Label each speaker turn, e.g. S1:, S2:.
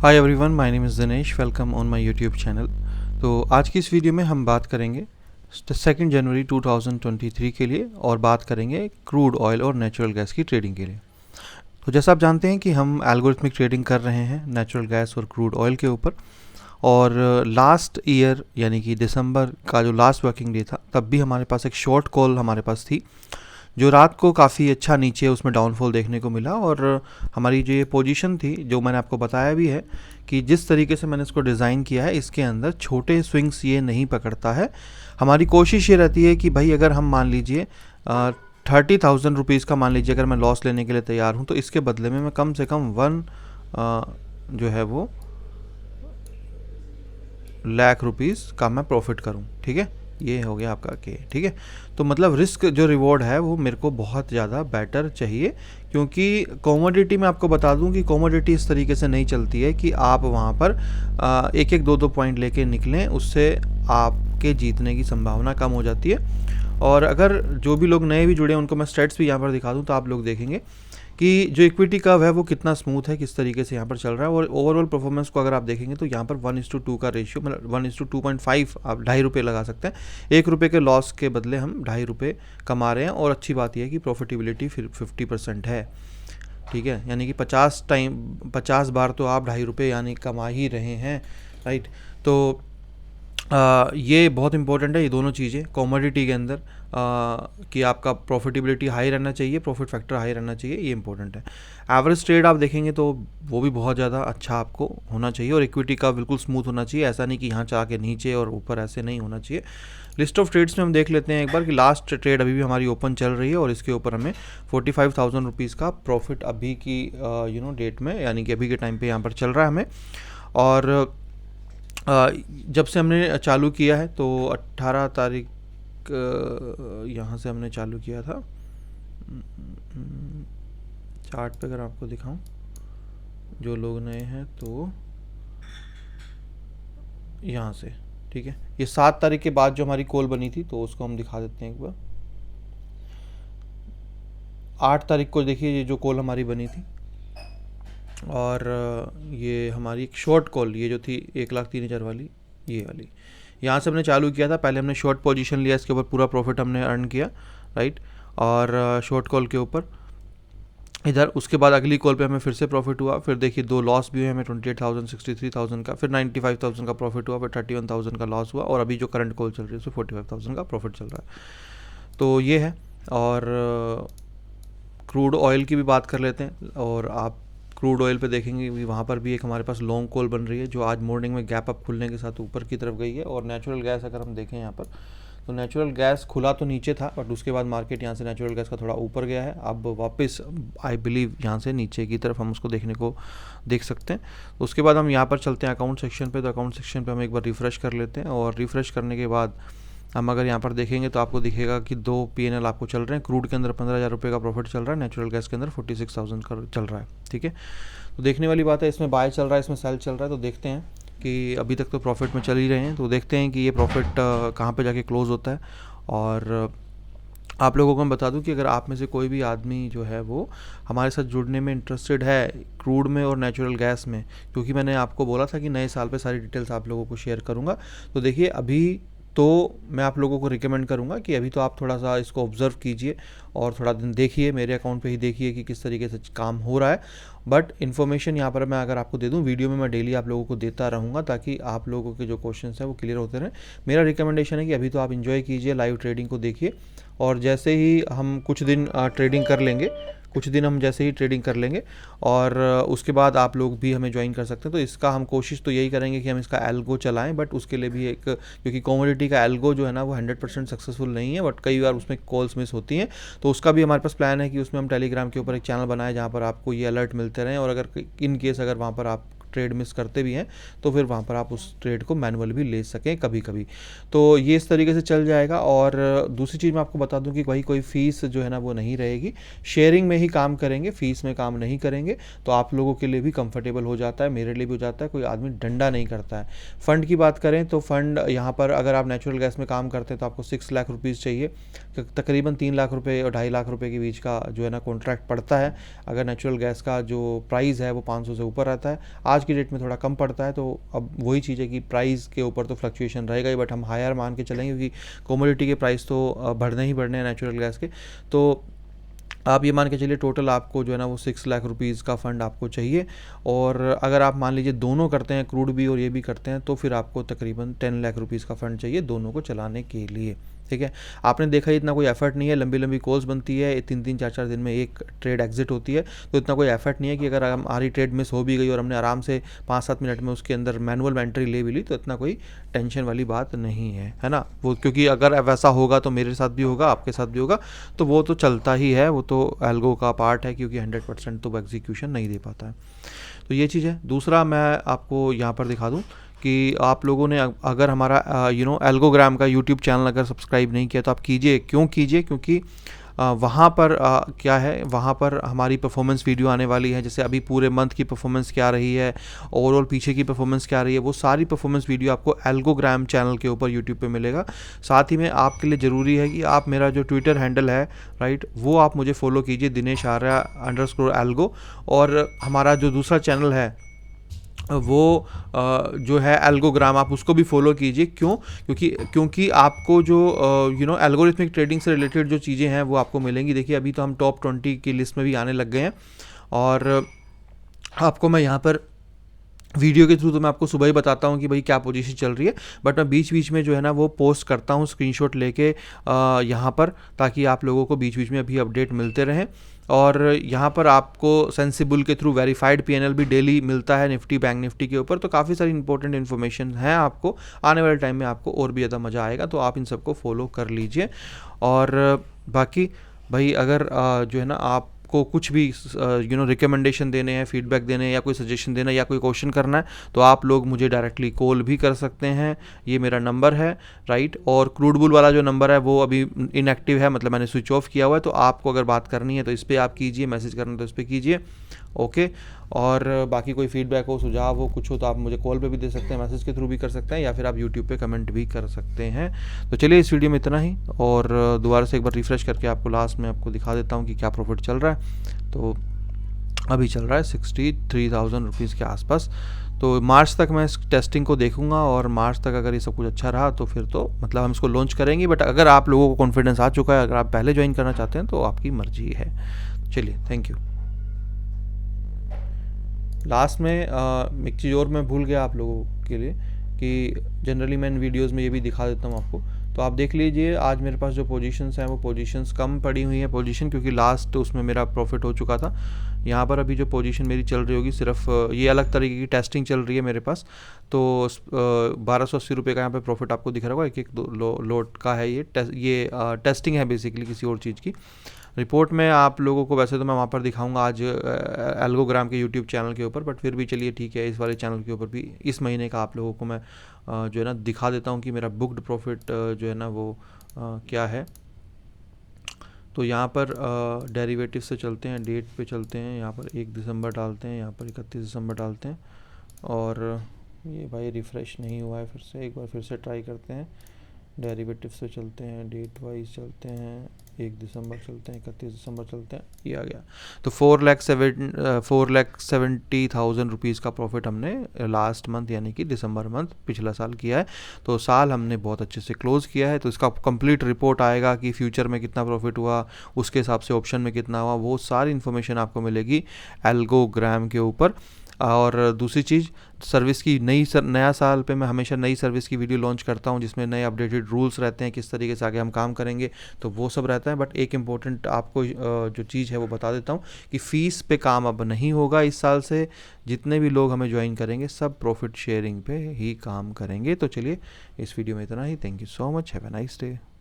S1: Hi everyone, my name is Dinesh. Welcome on my YouTube channel. तो आज की इस वीडियो में हम बात करेंगे 2 जनवरी 2023 के लिए और बात करेंगे क्रूड ऑयल और नेचुरल गैस की ट्रेडिंग के लिए। तो जैसा आप जानते हैं कि हम एल्गोरिथमिक ट्रेडिंग कर रहे हैं नेचुरल गैस और क्रूड ऑयल के ऊपर। और लास्ट ईयर यानी कि दिसंबर का जो लास्ट वर्किंग डे था तब भी हमारे पास एक शॉर्ट कॉल हमारे पास थी जो रात को काफ़ी अच्छा नीचे उसमें डाउनफॉल देखने को मिला। और हमारी जो ये पोजीशन थी, जो मैंने आपको बताया भी है कि जिस तरीके से मैंने इसको डिज़ाइन किया है इसके अंदर छोटे स्विंग्स ये नहीं पकड़ता है। हमारी कोशिश ये रहती है कि भाई अगर हम मान लीजिए 30,000 रुपीज़ का मान लीजिए अगर मैं लॉस लेने के लिए तैयार हूँ तो इसके बदले में मैं कम से कम जो है वो ₹1,00,000 का मैं प्रॉफिट करूँ। ठीक है, ये हो गया आपका के। ठीक है, तो मतलब रिस्क जो रिवॉर्ड है वो मेरे को बहुत ज़्यादा बेटर चाहिए, क्योंकि कमोडिटी में आपको बता दूं कि कमोडिटी इस तरीके से नहीं चलती है कि आप वहाँ पर एक एक दो पॉइंट लेके निकलें, उससे आपके जीतने की संभावना कम हो जाती है। और अगर जो भी लोग नए भी जुड़े हैं उनको मैं स्टेट्स भी यहाँ पर दिखा दूँ तो आप लोग देखेंगे कि जो इक्विटी कर्व है वो कितना स्मूथ है, किस तरीके से यहाँ पर चल रहा है। और ओवरऑल परफॉर्मेंस को अगर आप देखेंगे तो यहाँ पर 1:2 का रेशियो, मतलब 1:2.5 आप ₹2.5 लगा सकते हैं। ₹1 के लॉस के बदले हम ₹2.5 कमा रहे हैं। और अच्छी बात यह है कि प्रॉफिटेबिलिटी फिर 50% है। ठीक है, यानी कि 50 बार तो आप ₹2.5 यानी कमा ही रहे हैं, राइट। तो ये बहुत इंपॉर्टेंट है, ये दोनों चीज़ें कमोडिटी के अंदर कि आपका प्रॉफिटेबिलिटी हाई रहना चाहिए, प्रॉफिट फैक्टर हाई रहना चाहिए, ये इंपॉर्टेंट है। एवरेज ट्रेड आप देखेंगे तो वो भी बहुत ज़्यादा अच्छा आपको होना चाहिए और इक्विटी का बिल्कुल स्मूथ होना चाहिए। ऐसा नहीं कि यहाँ से आके नीचे और ऊपर, ऐसे नहीं होना चाहिए। लिस्ट ऑफ ट्रेड्स में हम देख लेते हैं एक बार कि लास्ट ट्रेड अभी भी हमारी ओपन चल रही है और इसके ऊपर हमें 45,000 रुपीज़ का प्रॉफिट अभी की डेट में, यानी कि अभी के टाइम पे यहाँ पर चल रहा है हमें। और जब से हमने चालू किया है तो 18 तारीख यहाँ से हमने चालू किया था। चार्ट पे अगर आपको दिखाऊं, जो लोग नए हैं तो यहाँ से, ठीक है, ये 7 तारीख के बाद जो हमारी कॉल बनी थी तो उसको हम दिखा देते हैं एक बार। 8 तारीख को देखिए ये जो कॉल हमारी बनी थी, और ये हमारी एक शॉर्ट कॉल, ये जो थी 1,03,000 वाली, ये वाली यहाँ से हमने चालू किया था। पहले हमने शॉर्ट पोजीशन लिया, इसके ऊपर पूरा प्रॉफिट हमने अर्न किया, राइट। और शॉर्ट कॉल के ऊपर इधर, उसके बाद अगली कॉल पे हमें फिर से प्रॉफिट हुआ। फिर देखिए 2 लॉस भी हुए हमें, 28,000, 63,000 का, फिर 95,000 का प्रॉफिट हुआ, फिर 31,000 का लॉस हुआ। और अभी जो करंट कॉल चल रही है उसमें 45,000 का प्रॉफिट चल रहा है। तो ये है। और क्रूड ऑयल की भी बात कर लेते हैं। और आप क्रूड ऑयल पे देखेंगे भी वहाँ पर भी एक हमारे पास लॉन्ग कॉल बन रही है जो आज मॉर्निंग में गैप अप खुलने के साथ ऊपर की तरफ गई है। और नेचुरल गैस अगर हम देखें यहाँ पर, तो नेचुरल गैस खुला तो नीचे था बट उसके बाद मार्केट यहाँ से नेचुरल गैस का थोड़ा ऊपर गया है। अब वापस आई बिलीव यहाँ से नीचे की तरफ हम उसको देखने को देख सकते हैं। उसके बाद हम यहाँ पर चलते हैं अकाउंट सेक्शन पे। तो अकाउंट सेक्शन पे हम एक बार रिफ़्रेश कर लेते हैं और रिफ़्रेश करने के बाद हम अगर यहाँ पर देखेंगे तो आपको दिखेगा कि 2 P&L आपको चल रहे हैं। क्रूड के अंदर 15,000 रुपये का प्रॉफिट चल रहा है, नेचुरल गैस के अंदर 46,000 का चल रहा है। ठीक है, तो देखने वाली बात है, इसमें बाय चल रहा है, इसमें सेल चल रहा है। तो देखते हैं कि अभी तक तो प्रॉफिट में चल ही रहे हैं, तो देखते हैं कि ये प्रॉफिट कहाँ पे जाके क्लोज़ होता है। और आप लोगों को मैं बता दूं कि अगर आप में से कोई भी आदमी जो है वो हमारे साथ जुड़ने में इंटरेस्टेड है क्रूड में और नेचुरल गैस में, क्योंकि मैंने आपको बोला था कि नए साल पे सारी डिटेल्स आप लोगों को शेयर करूंगा। तो देखिए अभी तो मैं आप लोगों को रिकमेंड करूंगा कि अभी तो आप थोड़ा सा इसको ऑब्जर्व कीजिए और थोड़ा दिन देखिए, मेरे अकाउंट पे ही देखिए कि किस तरीके से काम हो रहा है। बट इन्फॉर्मेशन यहाँ पर मैं अगर आपको दे दूँ, वीडियो में मैं डेली आप लोगों को देता रहूँगा ताकि आप लोगों के जो क्वेश्चंस हैं वो क्लियर होते रहें। मेरा रिकमेंडेशन है कि अभी तो आप इन्जॉय कीजिए, लाइव ट्रेडिंग को देखिए। और जैसे ही हम कुछ दिन ट्रेडिंग कर लेंगे, कुछ दिन हम जैसे ही ट्रेडिंग कर लेंगे और उसके बाद आप लोग भी हमें ज्वाइन कर सकते हैं। तो इसका हम कोशिश तो यही करेंगे कि हम इसका एल्गो चलाएं, बट उसके लिए भी एक, क्योंकि कमोडिटी का एल्गो जो है ना वो 100% सक्सेसफुल नहीं है, बट कई बार उसमें कॉल्स मिस होती हैं। तो उसका भी हमारे पास प्लान है कि उसमें हम टेलीग्राम के ऊपर एक चैनल बनाएं जहाँ पर आपको ये अलर्ट मिलते रहें। और अगर इन केस अगर वहाँ पर आप ट्रेड मिस करते भी हैं तो फिर वहाँ पर आप उस ट्रेड को मैनुअल भी ले सकें कभी कभी। तो ये इस तरीके से चल जाएगा। और दूसरी चीज़ मैं आपको बता दूं कि भाई कोई फ़ीस जो है ना वो नहीं रहेगी, शेयरिंग में ही काम करेंगे, फ़ीस में काम नहीं करेंगे। तो आप लोगों के लिए भी कंफर्टेबल हो जाता है, मेरे लिए भी हो जाता है, कोई आदमी डंडा नहीं करता है। फ़ंड की बात करें तो फ़ंड यहाँ पर अगर आप नेचुरल गैस में काम करते हैं तो आपको 6 लाख रुपीज़ चाहिए, तकरीबन 3 लाख रुपये और 2.5 लाख रुपये के बीच का जो है ना कॉन्ट्रैक्ट पड़ता है। अगर नेचुरल गैस का जो प्राइस है वो 500 से ऊपर रहता है। आज आज की डेट में थोड़ा कम पड़ता है। तो अब वही चीज़ है कि प्राइस के ऊपर तो फ्लक्चुएशन रहेगा ही, बट हम हायर मान के चलेंगे क्योंकि कमोडिटी के प्राइस तो बढ़ने ही बढ़ने हैं नेचुरल गैस के। तो आप ये मान के चलिए टोटल आपको जो है ना वो 6 लाख रुपीज़ का फ़ंड आपको चाहिए। और अगर आप मान लीजिए दोनों करते हैं, क्रूड भी और ये भी करते हैं, तो फिर आपको तकरीबन 10 लाख रुपीज़ का फ़ंड चाहिए दोनों को चलाने के लिए। ठीक है, आपने देखा इतना कोई एफर्ट नहीं है, लंबी लंबी कॉल्स बनती है, 3-3 4-4 दिन में एक ट्रेड एग्जिट होती है, तो इतना कोई एफर्ट नहीं है कि अगर हमारी ट्रेड मिस हो भी गई और हमने आराम से 5-7 मिनट में उसके अंदर मैनुअल एंट्री ले भी ली, तो इतना कोई टेंशन वाली बात नहीं है ना वो। क्योंकि अगर वैसा होगा तो मेरे साथ भी होगा, आपके साथ भी होगा, तो वो तो चलता ही है, वो तो एल्गो का पार्ट है, क्योंकि 100% तो वो एग्जीक्यूशन नहीं दे पाता है। तो ये चीज़ है। दूसरा मैं आपको यहाँ पर दिखा दूँ कि आप लोगों ने अगर हमारा एल्गोग्राम का यूट्यूब चैनल अगर सब्सक्राइब नहीं किया तो आप कीजिए। क्यों कीजिए? क्योंकि वहाँ पर क्या है, वहाँ पर हमारी परफॉर्मेंस वीडियो आने वाली है। जैसे अभी पूरे मंथ की परफॉर्मेंस क्या रही है, ओवरऑल पीछे की परफॉर्मेंस क्या रही है, वो सारी परफॉर्मेंस वीडियो आपको एल्गोग्राम चैनल के ऊपर यूट्यूब पे मिलेगा। साथ ही में आपके लिए ज़रूरी है कि आप मेरा जो ट्विटर हैंडल है, राइट, वो आप मुझे फॉलो कीजिए, दिनेश आर्या _एल्गो। और हमारा जो दूसरा चैनल है वो जो है एल्गोग्राम, आप उसको भी फॉलो कीजिए। क्यों? क्योंकि आपको जो एल्गोरिथमिक ट्रेडिंग से रिलेटेड जो चीज़ें हैं वो आपको मिलेंगी। देखिए अभी तो हम टॉप 20 की लिस्ट में भी आने लग गए हैं, और आपको मैं यहाँ पर वीडियो के थ्रू तो मैं आपको सुबह ही बताता हूँ कि भाई क्या पोजीशन चल रही है, बट मैं बीच बीच में जो है ना वो पोस्ट करता हूँ स्क्रीनशॉट लेके यहाँ पर, ताकि आप लोगों को बीच बीच में अभी अपडेट मिलते रहें। और यहाँ पर आपको सेंसिबल के थ्रू वेरीफाइड पीएनएल भी डेली मिलता है निफ्टी बैंक निफ्टी के ऊपर। तो काफ़ी सारी इंपॉर्टेंट इन्फॉर्मेशन है आपको, आने वाले टाइम में आपको और भी ज़्यादा मज़ा आएगा, तो आप इन सबको फॉलो कर लीजिए। और बाकी भाई अगर जो है ना आप को कुछ भी रिकमेंडेशन देने हैं, फीडबैक देने हैं, या कोई सजेशन देना है, या कोई क्वेश्चन करना है, तो आप लोग मुझे डायरेक्टली कॉल भी कर सकते हैं। ये मेरा नंबर है, राइट। और क्रूड बुल वाला जो नंबर है वो अभी इनएक्टिव है, मतलब मैंने स्विच ऑफ किया हुआ है। तो आपको अगर बात करनी है तो इस पर आप कीजिए, मैसेज करना तो इस पर कीजिए, ओके। और बाकी कोई फीडबैक हो, सुझाव हो, कुछ हो, तो आप मुझे कॉल पे भी दे सकते हैं, मैसेज के थ्रू भी कर सकते हैं, या फिर आप यूट्यूब पे कमेंट भी कर सकते हैं। तो चलिए इस वीडियो में इतना ही, और दोबारा से एक बार रिफ्रेश करके आपको लास्ट में आपको दिखा देता हूँ कि क्या प्रॉफिट चल रहा है। तो अभी चल रहा है 63,000 रुपीज़ के आसपास। तो मार्च तक मैं इस टेस्टिंग को देखूंगा, और मार्च तक अगर ये सब कुछ अच्छा रहा तो फिर तो मतलब हम इसको लॉन्च करेंगे। बट अगर आप लोगों को कॉन्फिडेंस आ चुका है, अगर आप पहले ज्वाइन करना चाहते हैं, तो आपकी मर्जी है। चलिए, थैंक यू। लास्ट में एक चीज़ और मैं भूल गया आप लोगों के लिए, कि जनरली मैं इन वीडियोज़ में ये भी दिखा देता हूँ आपको। तो आप देख लीजिए आज मेरे पास जो पोजीशंस हैं वो पोजीशंस कम पड़ी हुई हैं पोजीशन, क्योंकि लास्ट उसमें मेरा प्रॉफिट हो चुका था। यहाँ पर अभी जो पोजीशन मेरी चल रही होगी, सिर्फ ये अलग तरीके की टेस्टिंग चल रही है मेरे पास। तो 1280 रुपये का यहाँ पे प्रॉफिट आपको दिख रहा होगा, एक लोट का है ये टेस्टिंग है बेसिकली, किसी और चीज़ की। रिपोर्ट में आप लोगों को वैसे तो मैं वहाँ पर दिखाऊंगा आज एल्गोग्राम के यूट्यूब चैनल के ऊपर, बट फिर भी चलिए ठीक है, इस वाले चैनल के ऊपर भी इस महीने का आप लोगों को मैं जो है ना दिखा देता हूँ कि मेरा बुक्ड प्रॉफिट जो है ना वो क्या है। तो यहाँ पर डेरिवेटिव से चलते हैं, डेट पे चलते हैं, यहाँ पर 1 दिसंबर डालते हैं, यहाँ पर 31 दिसंबर डालते हैं, और ये भाई रिफ़्रेश नहीं हुआ है, फिर से एक बार फिर से ट्राई करते हैं। डेरिवेटिव से चलते हैं, डेट वाइज चलते हैं, 1 दिसंबर चलते हैं, 31 दिसंबर चलते हैं, ये आ गया। तो 4,70,000 रुपीज़ का प्रॉफिट हमने लास्ट मंथ यानी कि दिसंबर मंथ पिछला साल किया है। तो साल हमने बहुत अच्छे से क्लोज़ किया है। तो इसका कंप्लीट रिपोर्ट आएगा कि फ्यूचर में कितना प्रॉफिट हुआ, उसके हिसाब से ऑप्शन में कितना हुआ, वो सारी इन्फॉर्मेशन आपको मिलेगी एल्गोग्राम के ऊपर। और दूसरी चीज़, सर्विस की नया साल पे मैं हमेशा नई सर्विस की वीडियो लॉन्च करता हूँ, जिसमें नए अपडेटेड रूल्स रहते हैं, किस तरीके से आगे हम काम करेंगे, तो वो सब रहता है। बट एक इम्पॉर्टेंट आपको जो चीज़ है वो बता देता हूँ कि फ़ीस पे काम अब नहीं होगा इस साल से। जितने भी लोग हमें ज्वाइन करेंगे सब प्रॉफिट शेयरिंग पे ही काम करेंगे। तो चलिए इस वीडियो में इतना ही। Thank you so much, have a nice day.